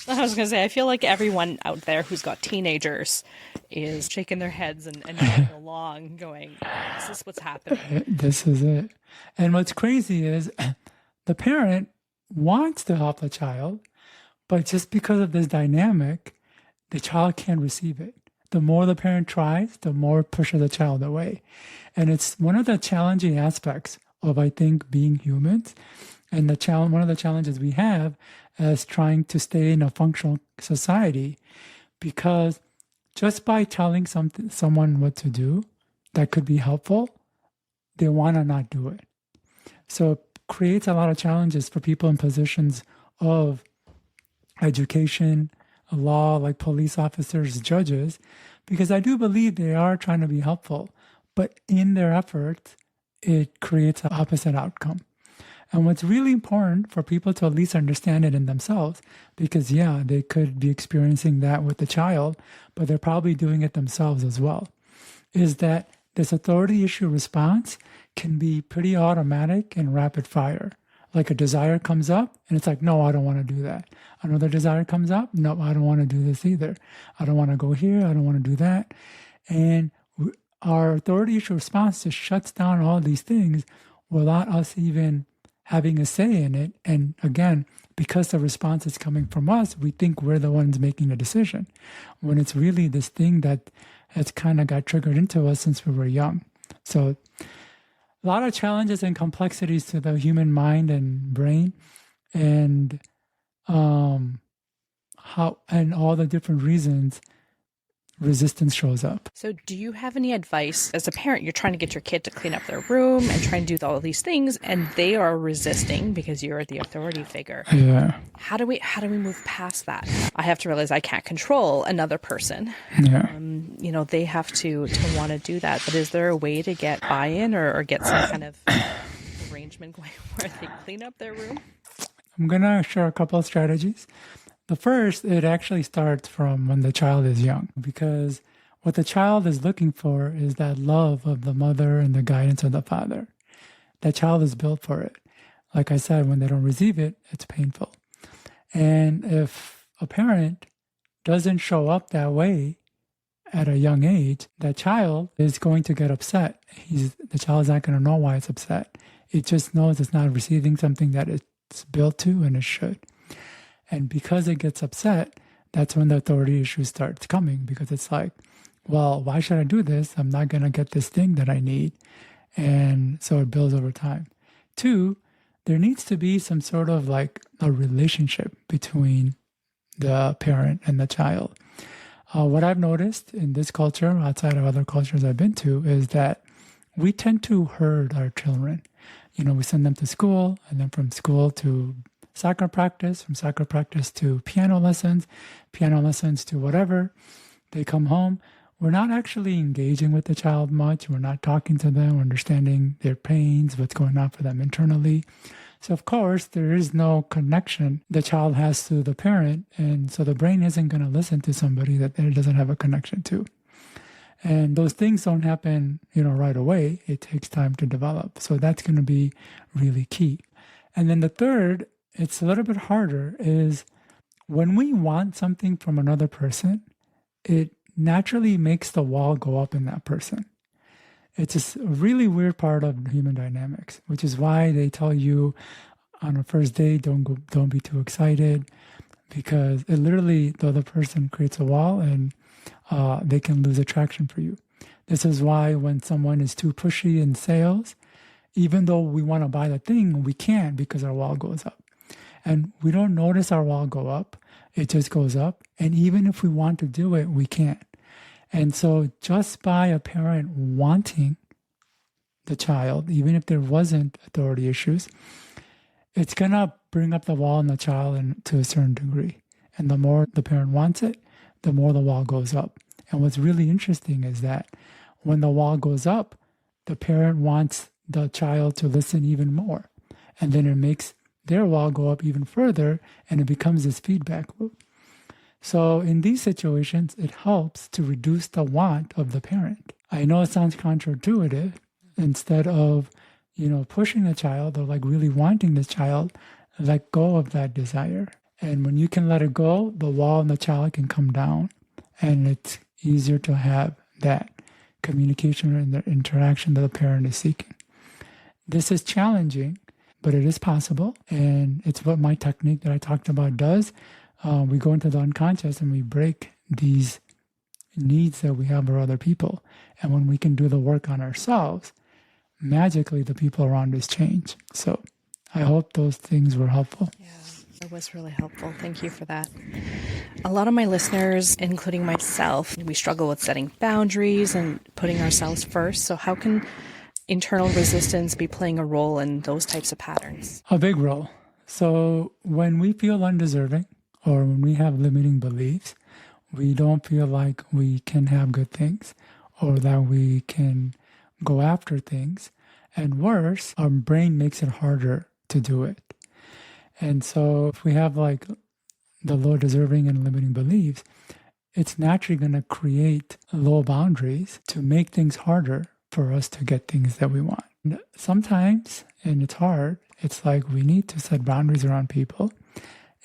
I was going to say, I feel like everyone out there who's got teenagers is shaking their heads and going along, going, is this what's happening? This is it. And what's crazy is the parent wants to help the child, but just because of this dynamic, the child can't receive it. The more the parent tries, the more it pushes the child away. And it's one of the challenging aspects of, I think, being humans. And one of the challenges we have as trying to stay in a functional society, because just by telling someone what to do that could be helpful, they want to not do it. So it creates a lot of challenges for people in positions of education, law, like police officers, judges, because I do believe they are trying to be helpful, but in their efforts, it creates an opposite outcome. And what's really important for people to at least understand it in themselves, because yeah, they could be experiencing that with the child, but they're probably doing it themselves as well, is that this authority issue response can be pretty automatic and rapid fire. Like a desire comes up and it's like, no, I don't want to do that. Another desire comes up. No, I don't want to do this either. I don't want to go here. I don't want to do that. And our authority issue response just shuts down all these things without us even having a say in it. And again, because the response is coming from us, we think we're the ones making the decision, when it's really this thing that has kind of got triggered into us since we were young. So a lot of challenges and complexities to the human mind and brain, and how and all the different reasons resistance shows up. So do you have any advice as a parent? You're trying to get your kid to clean up their room and trying to do all these things, and they are resisting because you're the authority figure. Yeah. How do we move past that? I have to realize I can't control another person. Yeah. They have to want to do that. But is there a way to get buy-in or get some kind of arrangement going where they clean up their room? I'm going to share a couple of strategies. The first, it actually starts from when the child is young, because what the child is looking for is that love of the mother and the guidance of the father. That child is built for it. Like I said, when they don't receive it, it's painful. And if a parent doesn't show up that way at a young age, that child is going to get upset. The child is not going to know why it's upset. It just knows it's not receiving something that it's built to, and it should. And because it gets upset, that's when the authority issue starts coming, because it's like, well, why should I do this? I'm not going to get this thing that I need. And so it builds over time. 2, there needs to be some sort of like a relationship between the parent and the child. What I've noticed in this culture, outside of other cultures I've been to, is that we tend to herd our children. We send them to school, and then from school to soccer practice, from soccer practice to piano lessons to whatever. They come home. We're not actually engaging with the child much. We're not talking to them, understanding their pains, what's going on for them internally. So of course, there is no connection the child has to the parent. And so the brain isn't going to listen to somebody that it doesn't have a connection to. And those things don't happen, right away. It takes time to develop. So that's going to be really key. And then the third, it's a little bit harder, is when we want something from another person, it naturally makes the wall go up in that person. It's a really weird part of human dynamics, which is why they tell you on a first date, don't be too excited, because it literally, the other person creates a wall and they can lose attraction for you. This is why when someone is too pushy in sales, even though we want to buy the thing, we can't, because our wall goes up. And we don't notice our wall go up. It just goes up. And even if we want to do it, we can't. And so just by a parent wanting the child, even if there wasn't authority issues, it's going to bring up the wall in the child to a certain degree. And the more the parent wants it, the more the wall goes up. And what's really interesting is that when the wall goes up, the parent wants the child to listen even more. And then it makes their wall go up even further, and it becomes this feedback loop. So in these situations, it helps to reduce the want of the parent. I know it sounds counterintuitive. Instead of, pushing the child or like really wanting the child, let go of that desire. And when you can let it go, the wall and the child can come down, and it's easier to have that communication and the interaction that the parent is seeking. This is challenging, but it is possible. And it's what my technique that I talked about does. We go into the unconscious and we break these needs that we have for other people. And when we can do the work on ourselves, magically the people around us change. So I hope those things were helpful. Yeah, it was really helpful. Thank you for that. A lot of my listeners, including myself, we struggle with setting boundaries and putting ourselves first. So how can internal resistance be playing a role in those types of patterns? A big role. So when we feel undeserving or when we have limiting beliefs, we don't feel like we can have good things or that we can go after things. And worse, our brain makes it harder to do it. And so if we have like the low deserving and limiting beliefs, it's naturally going to create low boundaries to make things harder for us to get things that we want. And sometimes, and it's hard, it's like we need to set boundaries around people.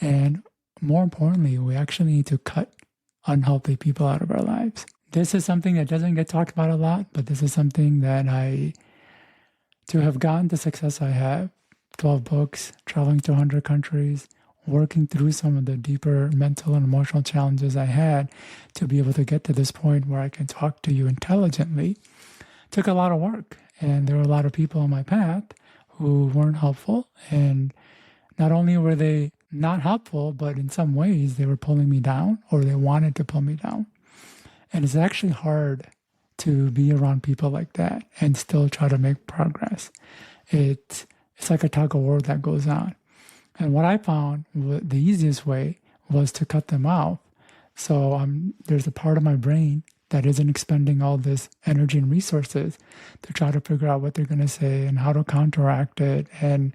And more importantly, we actually need to cut unhealthy people out of our lives. This is something that doesn't get talked about a lot, but this is something that to have gotten the success I have, 12 books, traveling to 100 countries, working through some of the deeper mental and emotional challenges I had to be able to get to this point where I can talk to you intelligently, took a lot of work. And there were a lot of people on my path who weren't helpful. And not only were they not helpful, but in some ways they were pulling me down or they wanted to pull me down. And it's actually hard to be around people like that and still try to make progress. It's like a tug of war that goes on. And what I found, the easiest way was to cut them out. So there's a part of my brain that isn't expending all this energy and resources to try to figure out what they're going to say and how to counteract it and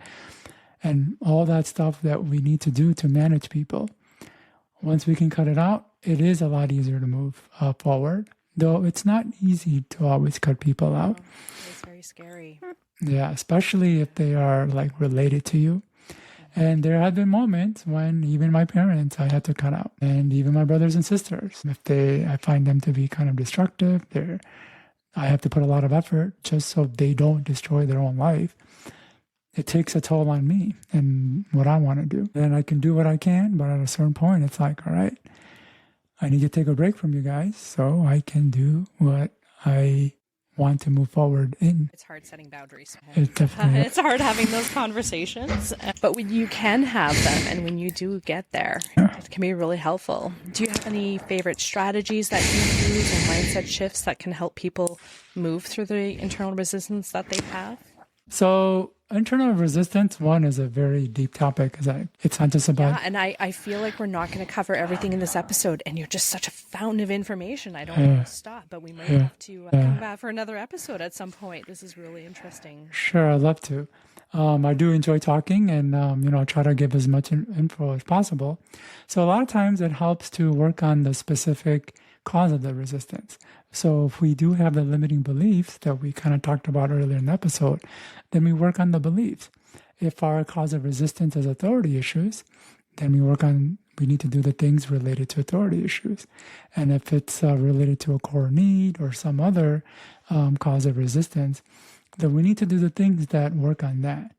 all that stuff that we need to do to manage people. Once we can cut it out, it is a lot easier to move forward, though it's not easy to always cut people out. It's very scary. Yeah, especially if they are like related to you. And there have been moments when even my parents I had to cut out, and even my brothers and sisters. If I find them to be kind of destructive, I have to put a lot of effort just so they don't destroy their own life. It takes a toll on me and what I want to do. Then I can do what I can, but at a certain point, it's like, all right, I need to take a break from you guys so I can do what I want to move forward in. It's hard setting boundaries. It definitely It's hard having those conversations, but when you can have them and when you do get there, it can be really helpful. Do you have any favorite strategies that you use or mindset shifts that can help people move through the internal resistance that they have? So internal resistance, one, is a very deep topic because it's not just about... Yeah, and I feel like we're not going to cover everything in this episode, and you're just such a fountain of information. I don't want to stop, but we might have to come back for another episode at some point. This is really interesting. Sure, I'd love to. I do enjoy talking and, I try to give as much info as possible. So a lot of times it helps to work on the specific cause of the resistance. So if we do have the limiting beliefs that we kind of talked about earlier in the episode, then we work on the beliefs. If our cause of resistance is authority issues, then we need to do the things related to authority issues. And if it's related to a core need or some other cause of resistance, then we need to do the things that work on that.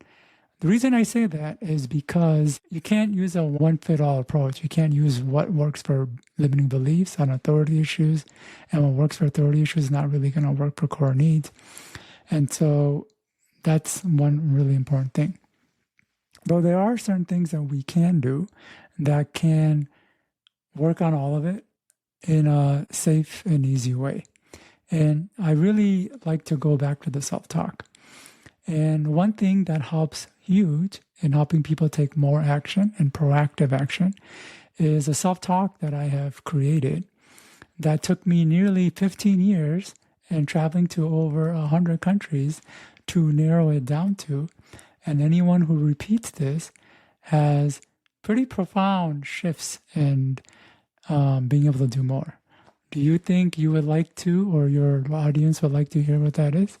The reason I say that is because you can't use a one-fit-all approach. You can't use what works for limiting beliefs on authority issues, and what works for authority issues is not really going to work for core needs. And so that's one really important thing. Though there are certain things that we can do that can work on all of it in a safe and easy way. And I really like to go back to the self-talk. And one thing that helps huge in helping people take more action and proactive action is a self-talk that I have created that took me nearly 15 years and traveling to over 100 countries to narrow it down to. And anyone who repeats this has pretty profound shifts in being able to do more. Do you think you would like to, or your audience would like to hear what that is?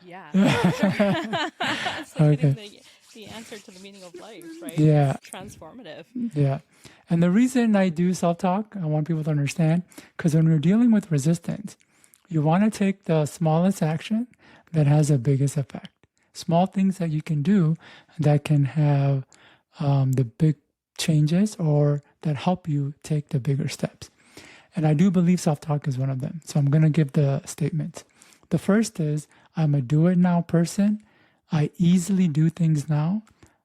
Yeah. Sure. Okay. The answer to the meaning of life, right? Yeah. It's transformative. Yeah. And the reason I do self-talk, I want people to understand, because when we're dealing with resistance, you want to take the smallest action that has the biggest effect. small things that you can do that can have the big changes or that help you take the bigger steps. And I do believe self-talk is one of them. So I'm going to give the statements. The first is, I'm a do-it-now person. I easily do things now.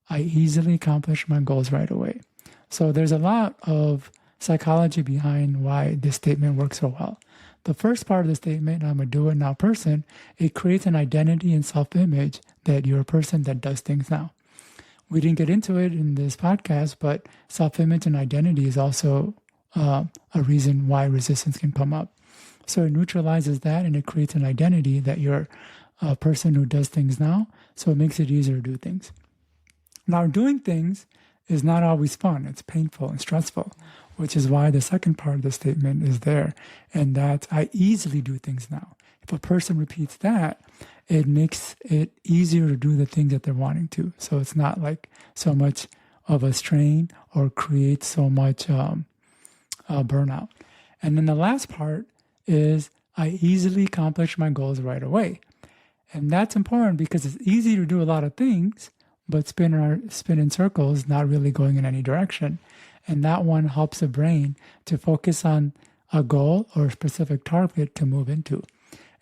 I easily accomplish my goals right away. So there's a lot of psychology behind why this statement works so well. The first part of the statement, I'm a do-it-now person, it creates an identity and self-image that you're a person that does things now. We didn't get into it in this podcast, but self-image and identity is also a reason why resistance can come up. So it neutralizes that and it creates an identity that you're a person who does things now. So it makes it easier to do things. Now, doing things is not always fun. It's painful and stressful, which is why the second part of the statement is there. And that I easily do things now. If a person repeats that, it makes it easier to do the things that they're wanting to. So it's not like so much of a strain or creates so much burnout. And then the last part is I easily accomplish my goals right away. And that's important because it's easy to do a lot of things, but spin in circles, not really going in any direction. And that one helps the brain to focus on a goal or a specific target to move into.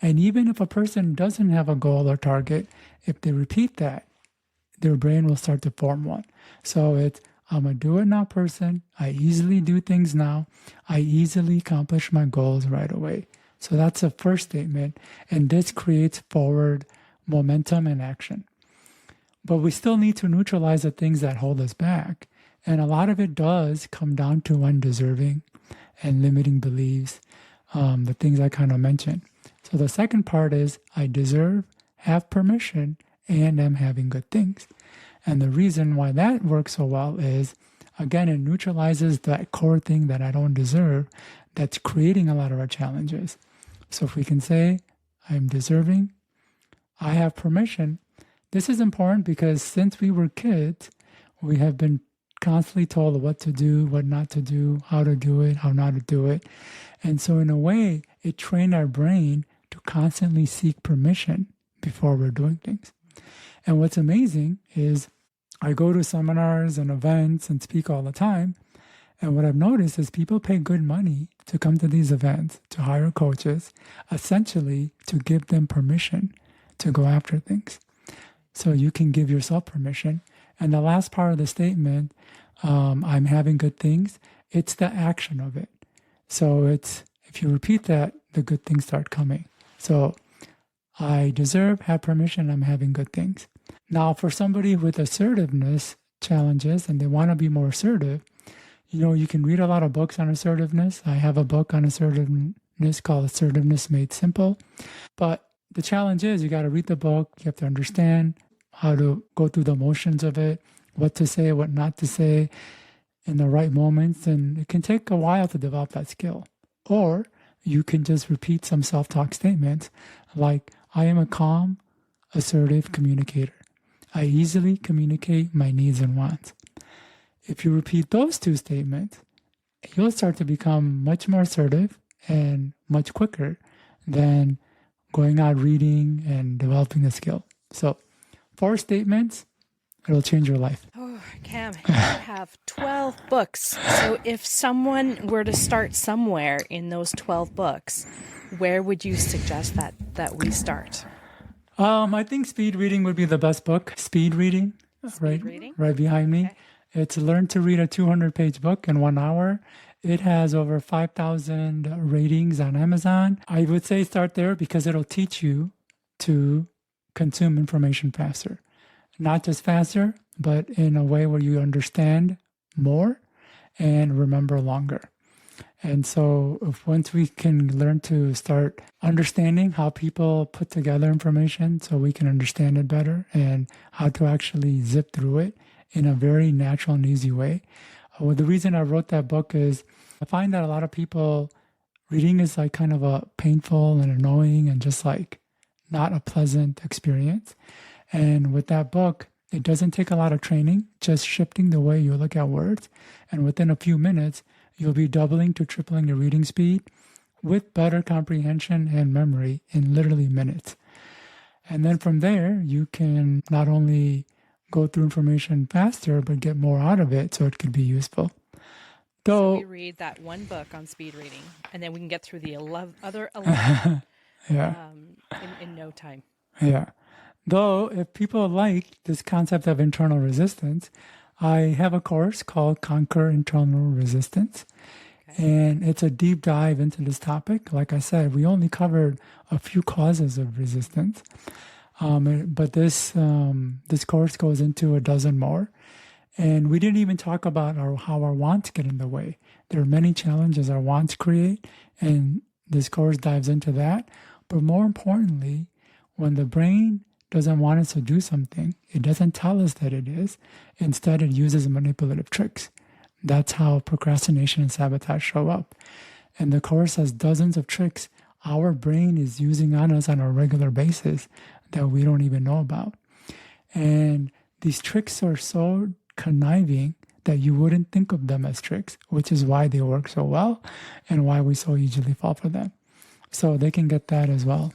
And even if a person doesn't have a goal or target, if they repeat that, their brain will start to form one. So it's, I'm a do-it-now person. I easily do things now. I easily accomplish my goals right away. So that's the first statement. And this creates forward momentum and action. But we still need to neutralize the things that hold us back. And a lot of it does come down to undeserving and limiting beliefs, the things I kind of mentioned. So the second part is I deserve, have permission, and am having good things. And the reason why that works so well is, again, it neutralizes that core thing that I don't deserve that's creating a lot of our challenges. So if we can say, I'm deserving, I have permission. This is important because since we were kids, we have been constantly told what to do, what not to do, how to do it, how not to do it. And so in a way, it trained our brain to constantly seek permission before we're doing things. And what's amazing is I go to seminars and events and speak all the time. And what I've noticed is people pay good money to come to these events, to hire coaches, essentially to give them permission to go after things. So you can give yourself permission. And the last part of the statement, I'm having good things, it's the action of it. So it's, if you repeat that, the good things start coming. So I deserve, have permission, I'm having good things. Now, for somebody with assertiveness challenges and they want to be more assertive, you can read a lot of books on assertiveness. I have a book on assertiveness called Assertiveness Made Simple. But the challenge is you got to read the book. You have to understand how to go through the motions of it, what to say, what not to say in the right moments. And it can take a while to develop that skill. Or you can just repeat some self-talk statements like, I am a calm, assertive communicator. I easily communicate my needs and wants. If you repeat those two statements, you'll start to become much more assertive and much quicker than going out reading and developing a skill. So 4 statements, it'll change your life. Oh, Kam, you have 12 books. So if someone were to start somewhere in those 12 books, where would you suggest that we start? I think speed reading would be the best book. Speed reading, right behind me. Okay. It's Learn to Read a 200-page book in 1 hour. It has over 5,000 ratings on Amazon. I would say start there because it'll teach you to consume information faster. Not just faster, but in a way where you understand more and remember longer. And so once we can learn to start understanding how people put together information so we can understand it better and how to actually zip through it in a very natural and easy way. Well, the reason I wrote that book is I find that a lot of people, reading is like kind of a painful and annoying and just like not a pleasant experience. And with that book, it doesn't take a lot of training, just shifting the way you look at words. And within a few minutes, you'll be doubling to tripling your reading speed with better comprehension and memory in literally minutes. And then from there, you can not only go through information faster, but get more out of it so it could be useful. So we read that one book on speed reading, and then we can get through the other 11 in no time. Yeah. Though, if people like this concept of internal resistance, I have a course called Conquer Internal Resistance. And it's a deep dive into this topic. Like I said, we only covered a few causes of resistance. But this course goes into a dozen more. And we didn't even talk about how our wants get in the way. There are many challenges our wants create, and this course dives into that. But more importantly, when the brain doesn't want us to do something, it doesn't tell us that it is. Instead, it uses manipulative tricks. That's how procrastination and sabotage show up. And the course has dozens of tricks our brain is using on us on a regular basis that we don't even know about. And these tricks are so conniving that you wouldn't think of them as tricks, which is why they work so well and why we so easily fall for them. So they can get that as well.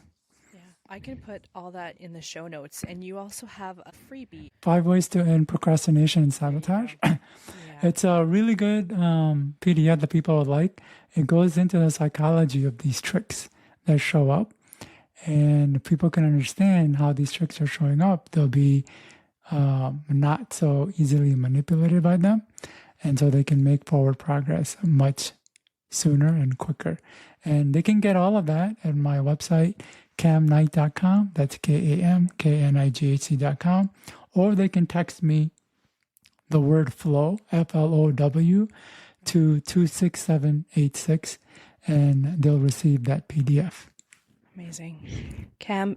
Yeah, I can put all that in the show notes. And you also have a freebie. 5 Ways to End Procrastination and Sabotage. Yeah. It's a really good PDF that people would like. It goes into the psychology of these tricks that show up. And if people can understand how these tricks are showing up, they'll be not so easily manipulated by them. And so they can make forward progress much sooner and quicker. And they can get all of that at my website, kamknight.com. That's KAMKNIGHT.com. Or they can text me the word flow, FLOW, to 26786, and they'll receive that PDF. Amazing. Kam,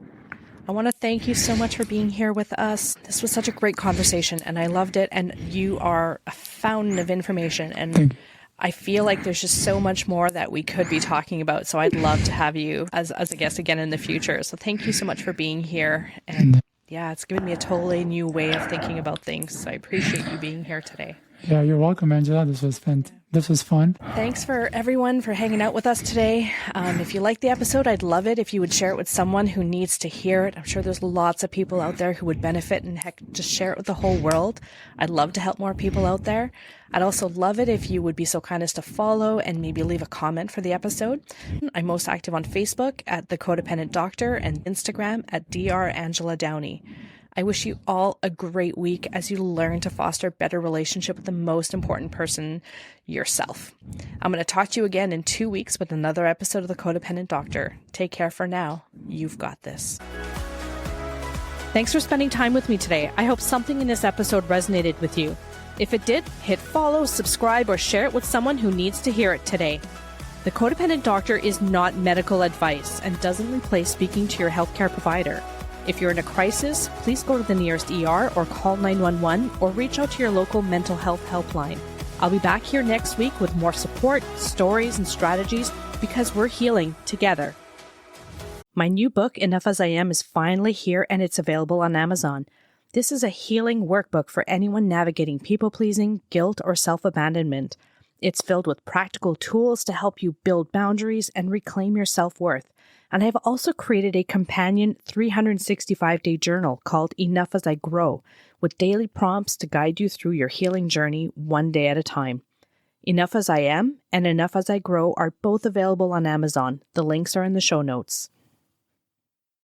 I want to thank you so much for being here with us. This was such a great conversation, and I loved it. And you are a fountain of information. And I feel like there's just so much more that we could be talking about. So I'd love to have you as a guest again in the future. So thank you so much for being here. And yeah, it's given me a totally new way of thinking about things. So I appreciate you being here today. Yeah, you're welcome, Angela. This was fun. Thanks for everyone for hanging out with us today. If you liked the episode, I'd love it if you would share it with someone who needs to hear it. I'm sure there's lots of people out there who would benefit, and heck, just share it with the whole world. I'd love to help more people out there. I'd also love it if you would be so kind as to follow and maybe leave a comment for the episode. I'm most active on Facebook at The Codependent Doctor and Instagram at Dr. Angela Downey. I wish you all a great week as you learn to foster a better relationship with the most important person, yourself. I'm going to talk to you again in 2 weeks with another episode of The Codependent Doctor. Take care for now. You've got this. Thanks for spending time with me today. I hope something in this episode resonated with you. If it did, hit follow, subscribe, or share it with someone who needs to hear it today. The Codependent Doctor is not medical advice and doesn't replace speaking to your healthcare provider. If you're in a crisis, please go to the nearest ER or call 911 or reach out to your local mental health helpline. I'll be back here next week with more support, stories, and strategies because we're healing together. My new book, Enough As I Am, is finally here and it's available on Amazon. This is a healing workbook for anyone navigating people-pleasing, guilt, or self-abandonment. It's filled with practical tools to help you build boundaries and reclaim your self-worth. And I've also created a companion 365-day journal called Enough As I Grow, with daily prompts to guide you through your healing journey one day at a time. Enough As I Am and Enough As I Grow are both available on Amazon. The links are in the show notes.